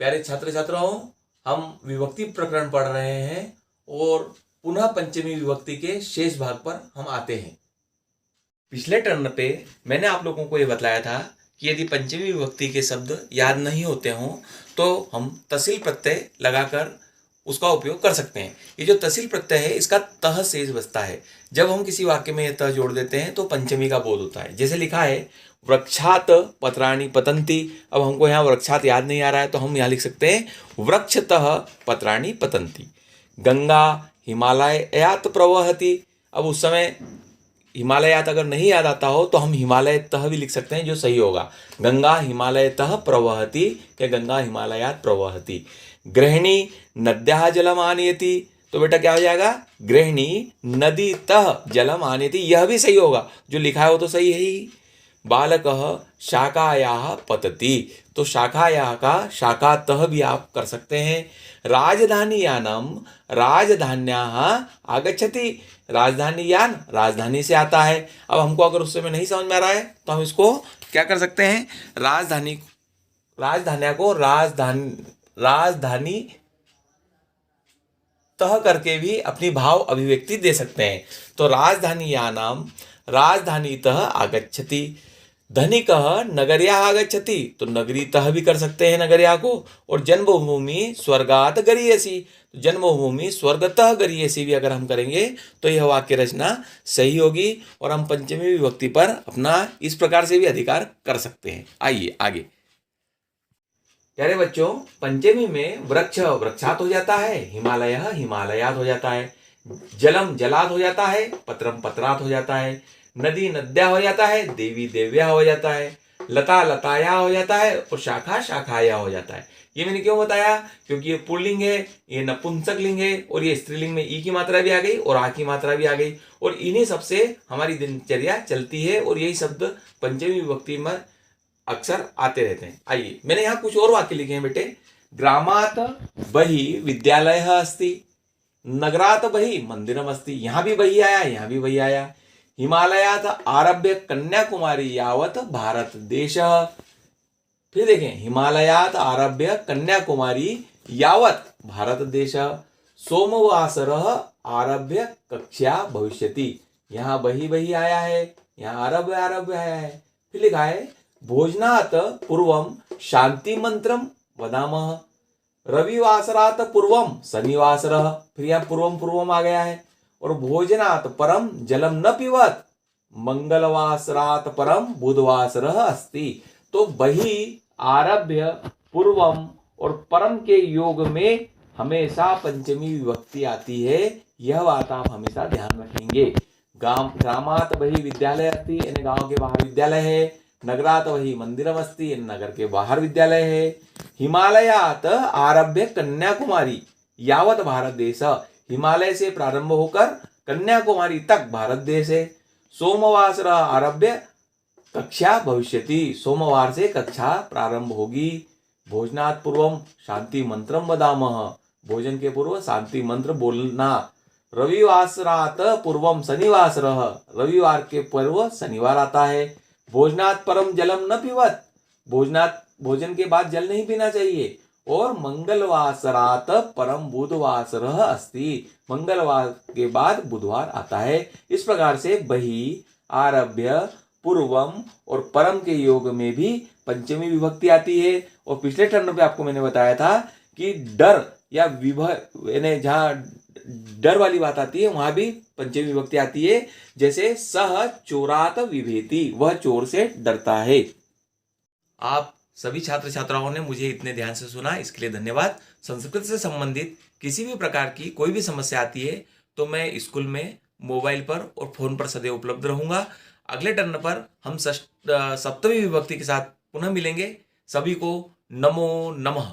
प्यारे छात्र छात्राओं, हम विभक्ति प्रकरण पढ़ रहे हैं और पुनः पंचमी विभक्ति के शेष भाग पर हम आते हैं। पिछले टर्न पे मैंने आप लोगों को ये बताया था कि यदि पंचमी विभक्ति के शब्द याद नहीं होते हों तो हम तसिल प्रत्यय लगाकर उसका उपयोग कर सकते हैं। ये जो तसिल प्रत्यय है इसका तह शेष बचता है। जब हम किसी वाक्य में यह तह जोड़ देते हैं तो पंचमी का बोध होता है। जैसे लिखा है वृक्षात पत्राणि पतंती। अब हमको यहाँ वृक्षात याद नहीं आ रहा है तो हम यहाँ लिख सकते हैं वृक्षतः पत्राणि पतंती। गंगा हिमालयात प्रवहति। अब उस समय हिमालयात अगर नहीं याद आता हो तो हम हिमालय तह भी लिख सकते हैं, जो सही होगा। गंगा हिमालय तह प्रवहति या गंगा हिमालयात प्रवहति। गृहिणी नद्याः जलम आनयति। तो बेटा क्या हो जाएगा? गृहिणी नदी तह जलम आनयति। यह भी सही होगा, जो लिखा है वो तो सही है ही। बालकः शाखायाः पतति। तो शाखायाः का शाखातः भी आप कर सकते हैं। राजधानीयानम राजधान्याः आगच्छति। राजधानी यान राजधानी से आता है। अब हमको अगर उस समय नहीं समझ में आ रहा है तो हम इसको क्या कर सकते हैं? राजधानिया को राजधानी तह करके भी अपनी भाव अभिव्यक्ति दे सकते हैं। तो राजधानीयानाम राजधानीतः आगच्छति। धनिकः नगर्याः आगच्छति। तो नगरीतः भी कर सकते हैं नगर्या को। और जन्मभूमि स्वर्गात गरीयसी। जन्मभूमि स्वर्गतः गरीयसी भी अगर हम करेंगे तो यह वाक्य रचना सही होगी और हम पंचमी विभक्ति पर अपना इस प्रकार से भी अधिकार कर सकते हैं। आइए आगे। प्यारे बच्चों, पंचमी में वृक्ष वृक्षात हो जाता है, हिमालय हिमालयात हो जाता है, जलम जलात हो जाता है, पत्रम पत्रात हो जाता है, नदी नद्या हो जाता है, देवी देव्या हो जाता है, लता लताया हो जाता है और शाखा शाखाया हो जाता है। ये मैंने क्यों बताया? क्योंकि ये पुल्लिंग है, ये नपुंसक लिंग है और ये स्त्रीलिंग में ई की मात्रा भी आ गई और आ की मात्रा भी आ गई और इन्हीं सबसे हमारी दिनचर्या चलती है और यही शब्द पंचमी विभक्ति में अक्सर आते रहते हैं। आइए, मैंने यहाँ कुछ और वाक्य लिखे हैं बेटे। ग्रामात बहि विद्यालयः अस्ति। नगरात बहि मंदिरम अस्ति। यहाँ भी बहि आया, यहाँ भी बहि आया। हिमालयात आरभ्य कन्याकुमारी यावत भारत देश। फिर देखें, हिमालयात आरभ्य कन्याकुमारी यावत भारत देश। सोमवासरः आरभ्य कक्षा भविष्यति। यहाँ बही आया है, यहाँ आरभ्य आरभ्य आया है। फिर लिखा है भोजनात् पूर्वम शांति मंत्रम वदामः। रविवासरात पूर्वम शनिवासरः। फिर यहाँ पूर्वम पूर्वम आ गया है। और भोजनात् परम जलम न पिबत। मंगलवासरात परम बुधवासरः अस्ति। तो बही आरभ्य पूर्वम और परम के योग में हमेशा पंचमी विभक्ति आती है। यह बात आप हमेशा ध्यान रखेंगे। ग्रामात बही विद्यालय अस्ति, यानी गांव के बाहर विद्यालय है। नगरात बही मंदिरम अस्ति, यानी नगर के बाहर विद्यालय है। हिमालयात आरभ्य कन्याकुमारी यावत भारत देश। हिमालय से प्रारंभ होकर कन्याकुमारी तक भारत देश है। सोमवासर आरभ्य कक्षा भविष्यति। सोमवार से कक्षा प्रारंभ होगी। भोजनात् पूर्वम शांति मंत्रम वदामः। भोजन के पूर्व शांति मंत्र बोलना। रविवासरात पूर्वम शनिवासरः। रविवार के पूर्व शनिवार आता है। भोजनात् परम जलम न पिबत। भोजन के बाद जल नहीं पीना चाहिए। और मंगलवासरात परम बुधवासरः अस्ति। मंगलवार के बाद बुधवार आता है। इस प्रकार से बही आरभ्य पूर्वम और परम के योग में भी पंचमी विभक्ति आती है। और पिछले टर्न पे आपको मैंने बताया था कि डर या यानी जहाँ डर वाली बात आती है वहां भी पंचमी विभक्ति आती है। जैसे सह चोरात विभेति, वह चोर से डरता है। आप सभी छात्र छात्राओं ने मुझे इतने ध्यान से सुना, इसके लिए धन्यवाद। संस्कृत से संबंधित किसी भी प्रकार की कोई भी समस्या आती है तो मैं स्कूल में मोबाइल पर और फोन पर सदैव उपलब्ध रहूंगा। अगले टर्न पर हम सप्तमी विभक्ति के साथ पुनः मिलेंगे। सभी को नमो नमः।